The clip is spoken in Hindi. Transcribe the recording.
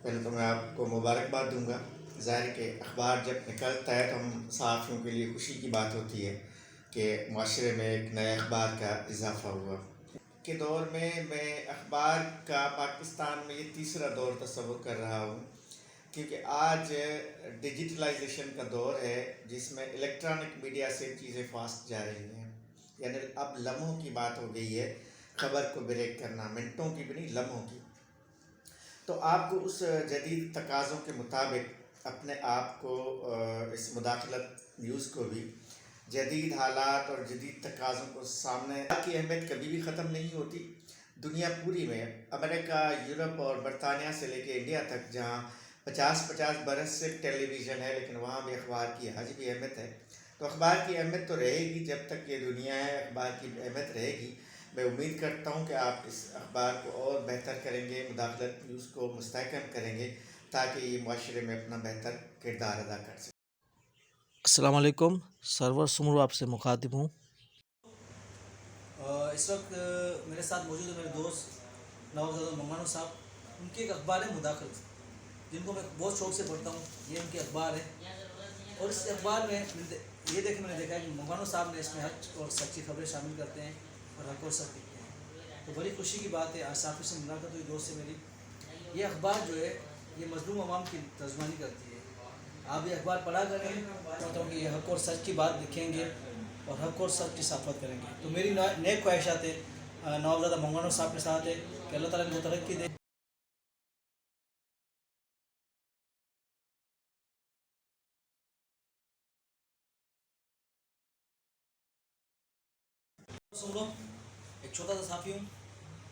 पहले तो मैं आपको मुबारकबाद दूंगा। ज़ाहिर है कि अखबार जब निकलता है तो हम सहाफ़ियों के लिए खुशी की बात होती है कि माशरे में एक नए अखबार का इजाफ़ा हुआ। के दौर में मैं अखबार का पाकिस्तान में ये तीसरा दौर तस्वुर कर रहा हूँ, क्योंकि आज डिजिटलाइजेशन का दौर है जिसमें इलेक्ट्रॉनिक मीडिया से चीज़ें फास्ट जा रही हैं। यानी अब लम्हों की बात हो गई है, ख़बर को ब्रेक करना मिनटों की भी नहीं, लम्हों की। तो आपको उस जदीद तकाज़ों के मुताबिक अपने आप को इस मुदाखलत न्यूज़ को भी जदीद हालात और जदीद तकाज़ों को सामने की अहमियत कभी भी ख़त्म नहीं होती। दुनिया पूरी में अमेरिका, यूरोप और बरतानिया से लेके इंडिया तक, जहाँ 50-50 बरस से टेलीविज़न है, लेकिन वहाँ भी अखबार की आज भी अहमियत है। तो अखबार की अहमियत तो रहेगी जब तक ये दुनिया है, अखबार की अहमियत रहेगी। मैं उम्मीद करता हूँ कि आप इस अखबार को और बेहतर करेंगे, मुदाखलत न्यूज़ को मुस्तहकम करेंगे, ताकि ये माशरे में अपना बेहतर किरदार अदा कर सकें। अस्सलाम वालेकुम। सरवर सुमरू आपसे मुखातिब हूँ। इस वक्त मेरे साथ मौजूद है मेरे दोस्त नवाज़ादा मंगानो साहब। उनकी एक अखबार है मुदाखलत, जिनको मैं बहुत शौक़ से पढ़ता हूँ। ये उनकी अखबार है और इस अखबार में मैंने देखा है कि मंगानो साहब ने इसमें हक और सच्ची खबरें शामिल करते हैं और हक और सच लिखते हैं। तो बड़ी खुशी की बात है, आज साफ़ी से मुलाकात हुई दोस्त से मेरी। ये अखबार जो है ये मज़लूम अवाम की तर्जुमानी करती है। आप ये अखबार पढ़ा करें, कहता हूँ कि ये हक और सच की बात लिखेंगे और हक और सच की साफत करेंगे। तो मेरी नेक ख्वाहिशात है नवाबज़ादा मंगानो साहब के साथ है कि अल्लाह ताला इनको तरक्की दे। सुन लो, एक छोटा सा साफ़ी हूँ।